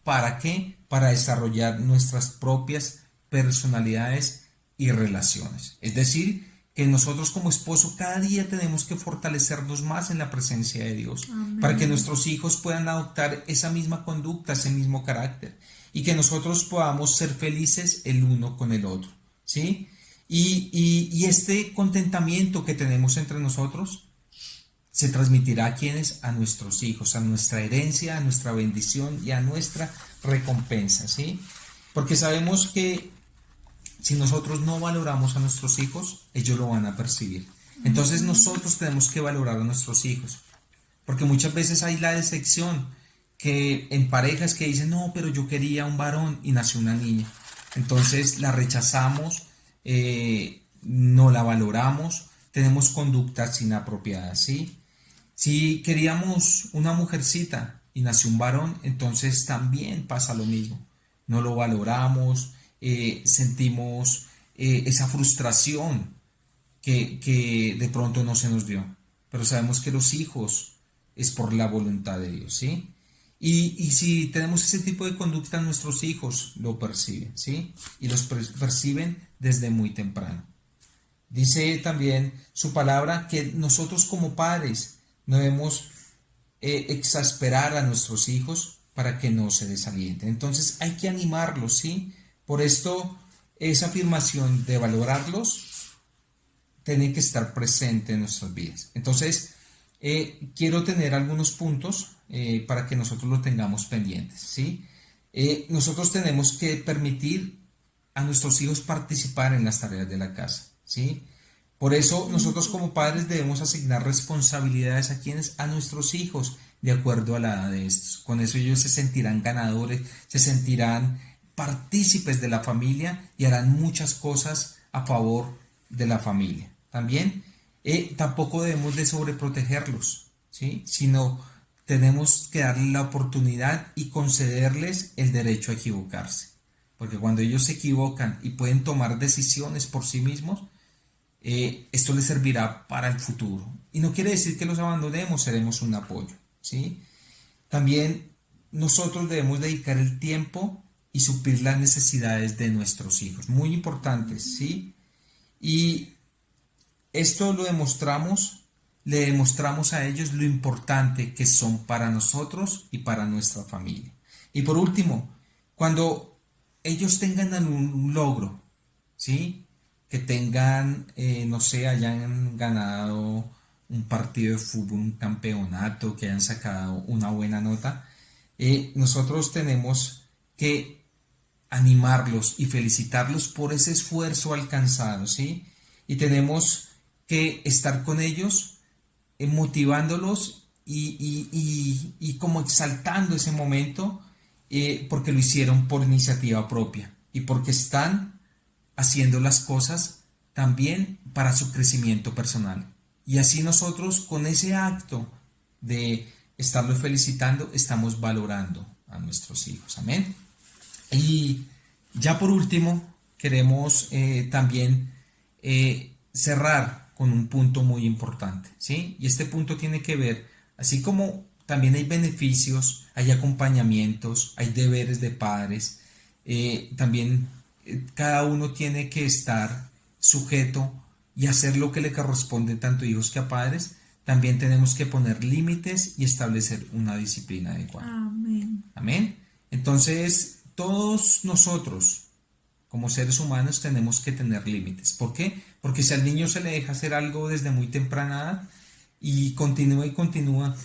¿Para qué? Para desarrollar nuestras propias personalidades y relaciones. Es decir, que nosotros como esposo cada día tenemos que fortalecernos más en la presencia de Dios, para que Amén. nuestros hijos puedan adoptar esa misma conducta, ese mismo carácter, y que nosotros podamos ser felices el uno con el otro, ¿sí? Y este contentamiento que tenemos entre nosotros se transmitirá a quienes, a nuestros hijos, a nuestra herencia, a nuestra bendición y a nuestra recompensa, ¿sí? Porque sabemos que si nosotros no valoramos a nuestros hijos, ellos lo van a percibir. Entonces nosotros tenemos que valorar a nuestros hijos, porque muchas veces hay la decepción que en parejas que dicen, no, pero yo quería un varón y nació una niña. Entonces la rechazamos, no la valoramos, tenemos conductas inapropiadas, ¿sí? Si queríamos una mujercita y nació un varón, entonces también pasa lo mismo. No lo valoramos, sentimos esa frustración que de pronto no se nos dio. Pero sabemos que los hijos es por la voluntad de Dios, ¿sí? Y si tenemos ese tipo de conducta, nuestros hijos lo perciben, ¿sí? Y los perciben desde muy temprano. Dice también su palabra que nosotros como padres no debemos exasperar a nuestros hijos para que no se desalienten. Entonces hay que animarlos, ¿sí? Por esto esa afirmación de valorarlos tiene que estar presente en nuestras vidas. Entonces quiero tener algunos puntos para que nosotros lo tengamos pendientes, ¿sí? Nosotros tenemos que permitir a nuestros hijos participar en las tareas de la casa, ¿sí? Por eso nosotros como padres debemos asignar responsabilidades a quienes, a nuestros hijos, de acuerdo a la edad de estos. Con eso ellos se sentirán ganadores, se sentirán partícipes de la familia y harán muchas cosas a favor de la familia. También tampoco debemos de sobreprotegerlos, ¿sí? Sino tenemos que darles la oportunidad y concederles el derecho a equivocarse. Porque cuando ellos se equivocan y pueden tomar decisiones por sí mismos, esto les servirá para el futuro. Y no quiere decir que los abandonemos, seremos un apoyo, ¿sí? También nosotros debemos dedicar el tiempo y suplir las necesidades de nuestros hijos, muy importantes, ¿sí? Y esto lo demostramos, le demostramos a ellos lo importante que son para nosotros y para nuestra familia. Y por último, cuando ellos tengan algún logro, ¿sí? Que tengan, no sé, hayan ganado un partido de fútbol, un campeonato, que hayan sacado una buena nota, nosotros tenemos que animarlos y felicitarlos por ese esfuerzo alcanzado, ¿sí? Y tenemos que estar con ellos, motivándolos y como exaltando ese momento, porque lo hicieron por iniciativa propia y porque están haciendo las cosas también para su crecimiento personal. Y así nosotros con ese acto de estarlos felicitando, estamos valorando a nuestros hijos. Amén. Y ya por último, queremos también cerrar con un punto muy importante, ¿sí? Y este punto tiene que ver, así como también hay beneficios, hay acompañamientos, hay deberes de padres, también cada uno tiene que estar sujeto y hacer lo que le corresponde tanto a hijos que a padres. También tenemos que poner límites y establecer una disciplina adecuada. Amén. Amén. Entonces, todos nosotros, como seres humanos, tenemos que tener límites. ¿Por qué? Porque si al niño se le deja hacer algo desde muy temprana edad y continúa,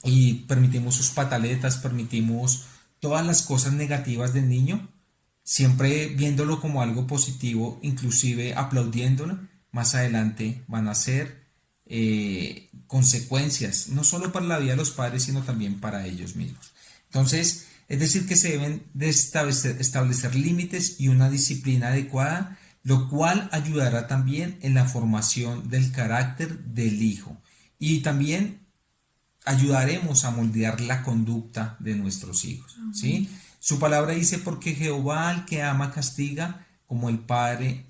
y permitimos sus pataletas, permitimos todas las cosas negativas del niño, siempre viéndolo como algo positivo, inclusive aplaudiéndolo, más adelante van a ser consecuencias, no solo para la vida de los padres, sino también para ellos mismos. Entonces, es decir, que se deben de establecer límites y una disciplina adecuada, lo cual ayudará también en la formación del carácter del hijo. Y también ayudaremos a moldear la conducta de nuestros hijos, ¿sí? Su palabra dice, porque Jehová al que ama castiga, como el padre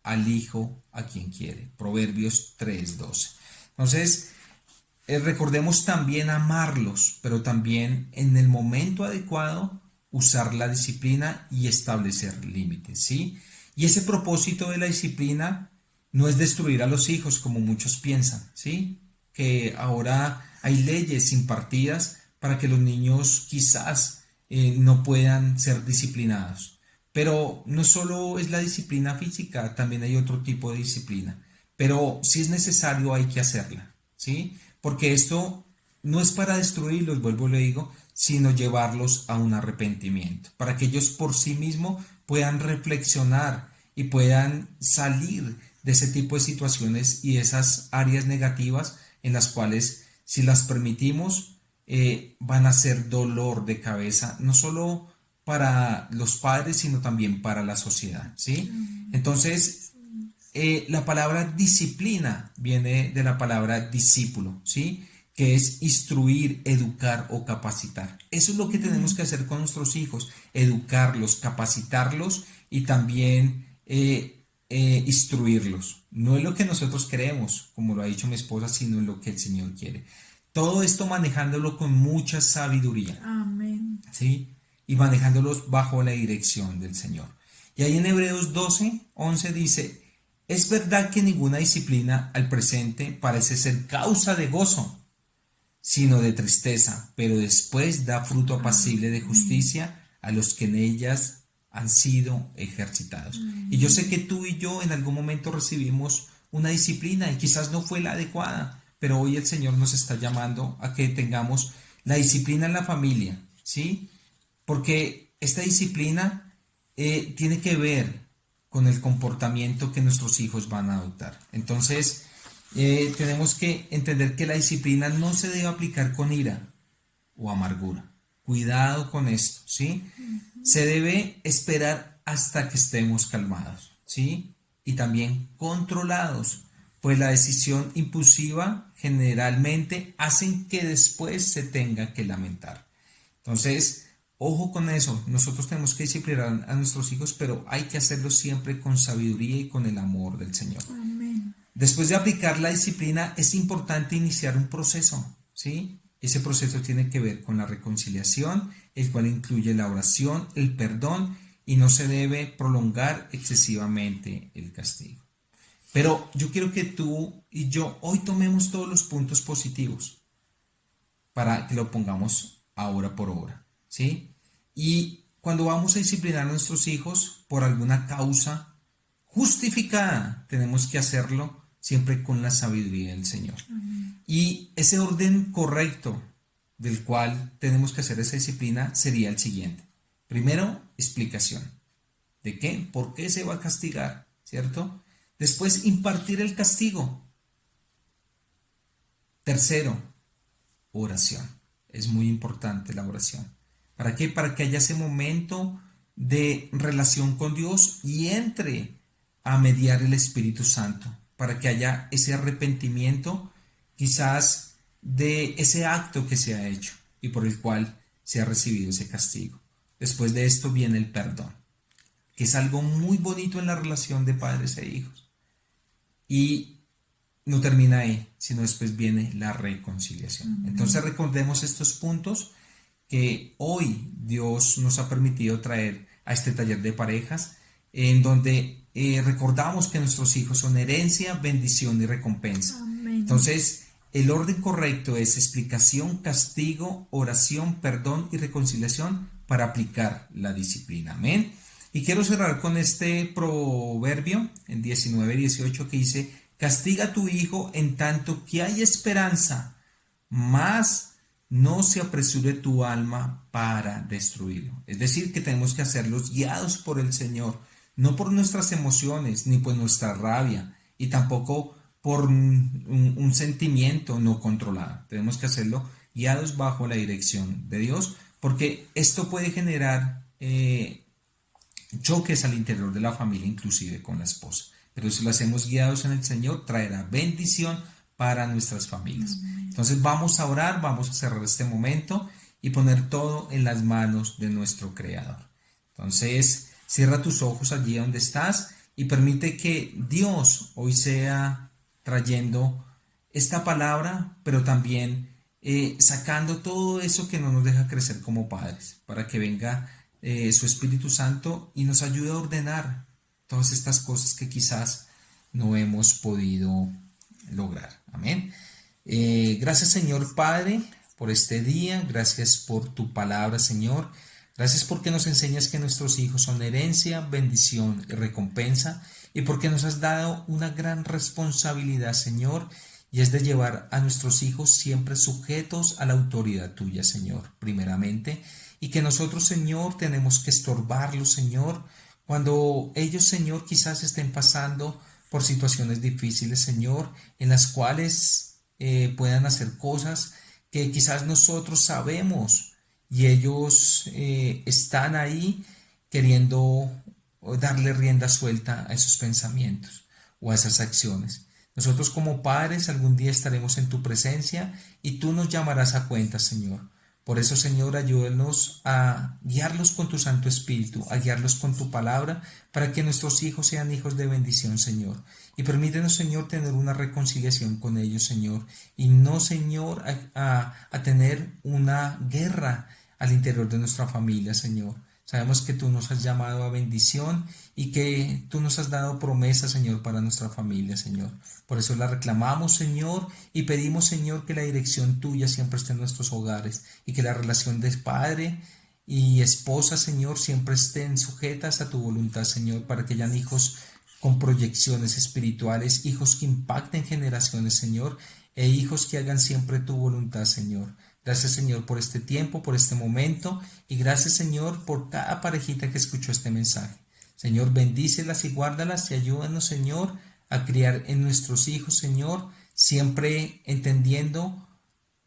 al hijo a quien quiere. Proverbios 3:12. Entonces, recordemos también amarlos, pero también en el momento adecuado usar la disciplina y establecer límites, ¿sí? Y ese propósito de la disciplina no es destruir a los hijos como muchos piensan, ¿sí? Que ahora hay leyes impartidas para que los niños quizás no puedan ser disciplinados. Pero no solo es la disciplina física, también hay otro tipo de disciplina. Pero si es necesario hay que hacerla, ¿sí? Porque esto no es para destruirlos, vuelvo y le digo, sino llevarlos a un arrepentimiento, para que ellos por sí mismos puedan reflexionar y puedan salir de ese tipo de situaciones y esas áreas negativas en las cuales si las permitimos van a ser dolor de cabeza, no solo para los padres, sino también para la sociedad, ¿sí? Entonces, la palabra disciplina viene de la palabra discípulo, ¿sí? Que es instruir, educar o capacitar. Eso es lo que tenemos que hacer con nuestros hijos, educarlos, capacitarlos y también instruirlos. No es lo que nosotros queremos, como lo ha dicho mi esposa, sino en lo que el Señor quiere. Todo esto manejándolo con mucha sabiduría, Amén. ¿sí? Y manejándolos bajo la dirección del Señor. Y ahí en Hebreos 12:11 dice, es verdad que ninguna disciplina al presente parece ser causa de gozo, sino de tristeza, pero después da fruto apacible de justicia a los que en ellas han sido ejercitados. Y yo sé que tú y yo en algún momento recibimos una disciplina y quizás no fue la adecuada, pero hoy el Señor nos está llamando a que tengamos la disciplina en la familia, ¿sí? Porque esta disciplina tiene que ver con el comportamiento que nuestros hijos van a adoptar. Entonces, tenemos que entender que la disciplina no se debe aplicar con ira o amargura. Cuidado con esto, ¿sí? Se debe esperar hasta que estemos calmados, ¿sí? Y también controlados, pues la decisión impulsiva generalmente hacen que después se tenga que lamentar. Entonces, ojo con eso, nosotros tenemos que disciplinar a nuestros hijos, pero hay que hacerlo siempre con sabiduría y con el amor del Señor. Amén. Después de aplicar la disciplina, es importante iniciar un proceso, ¿sí? Ese proceso tiene que ver con la reconciliación, el cual incluye la oración, el perdón, y no se debe prolongar excesivamente el castigo. Pero yo quiero que tú y yo hoy tomemos todos los puntos positivos para que lo pongamos ahora por hora, ¿sí? Y cuando vamos a disciplinar a nuestros hijos por alguna causa justificada, tenemos que hacerlo siempre con la sabiduría del Señor. Y ese orden correcto del cual tenemos que hacer esa disciplina sería el siguiente. Primero, explicación. ¿De qué? ¿Por qué se va a castigar? ¿Cierto? Después, impartir el castigo. Tercero, oración. Es muy importante la oración. ¿Para qué? Para que haya ese momento de relación con Dios y entre a mediar el Espíritu Santo, para que haya ese arrepentimiento quizás de ese acto que se ha hecho y por el cual se ha recibido ese castigo. Después de esto viene el perdón, que es algo muy bonito en la relación de padres e hijos. Y no termina ahí, sino después viene la reconciliación. Entonces recordemos estos puntos que hoy Dios nos ha permitido traer a este taller de parejas, en donde recordamos que nuestros hijos son herencia, bendición y recompensa. Amén. Entonces, el orden correcto es explicación, castigo, oración, perdón y reconciliación para aplicar la disciplina. Amén. Y quiero cerrar con este proverbio en 19:18 que dice, castiga a tu hijo en tanto que hay esperanza, mas no se apresure tu alma para destruirlo. Es decir, que tenemos que hacerlos guiados por el Señor, no por nuestras emociones, ni por nuestra rabia, y tampoco por un sentimiento no controlado. Tenemos que hacerlo guiados bajo la dirección de Dios, porque esto puede generar choques al interior de la familia, inclusive con la esposa. Pero si lo hacemos guiados en el Señor, traerá bendición para nuestras familias. Entonces vamos a orar, vamos a cerrar este momento y poner todo en las manos de nuestro Creador. Entonces cierra tus ojos allí donde estás y permite que Dios hoy sea trayendo esta palabra, pero también sacando todo eso que no nos deja crecer como padres, para que venga su Espíritu Santo y nos ayude a ordenar todas estas cosas que quizás no hemos podido lograr. Amén. Gracias, Señor Padre, por este día. Gracias por tu palabra, Señor. Gracias porque nos enseñas que nuestros hijos son herencia, bendición y recompensa, y porque nos has dado una gran responsabilidad, Señor, y es de llevar a nuestros hijos siempre sujetos a la autoridad tuya, Señor, primeramente, y que nosotros, Señor, tenemos que estorbarlos, Señor, cuando ellos, Señor, quizás estén pasando por situaciones difíciles, Señor, en las cuales puedan hacer cosas que quizás nosotros sabemos y ellos están ahí queriendo darle rienda suelta a esos pensamientos o a esas acciones. Nosotros como padres algún día estaremos en tu presencia y tú nos llamarás a cuenta, Señor. Por eso, Señor, ayúdanos a guiarlos con tu Santo Espíritu, a guiarlos con tu palabra, para que nuestros hijos sean hijos de bendición, Señor. Y permítenos, Señor, tener una reconciliación con ellos, Señor, y no, Señor, a tener una guerra al interior de nuestra familia, Señor. Sabemos que tú nos has llamado a bendición y que tú nos has dado promesas, Señor, para nuestra familia, Señor. Por eso la reclamamos, Señor, y pedimos, Señor, que la dirección tuya siempre esté en nuestros hogares y que la relación de padre y esposa, Señor, siempre estén sujetas a tu voluntad, Señor, para que hayan hijos con proyecciones espirituales, hijos que impacten generaciones, Señor, e hijos que hagan siempre tu voluntad, Señor. Gracias, Señor, por este tiempo, por este momento, y gracias, Señor, por cada parejita que escuchó este mensaje. Señor, bendícelas y guárdalas y ayúdanos, Señor, a criar en nuestros hijos, Señor, siempre entendiendo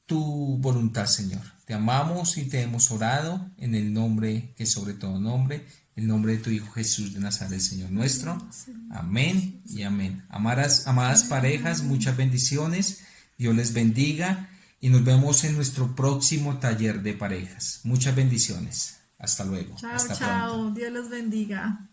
tu voluntad, Señor. Te amamos y te hemos orado en el nombre que es sobre todo nombre, el nombre de tu Hijo Jesús de Nazaret, Señor nuestro. Amén y amén. Amadas parejas, muchas bendiciones. Dios les bendiga. Y nos vemos en nuestro próximo taller de parejas. Muchas bendiciones. Hasta luego. Chao, Hasta pronto. chao. Dios los bendiga.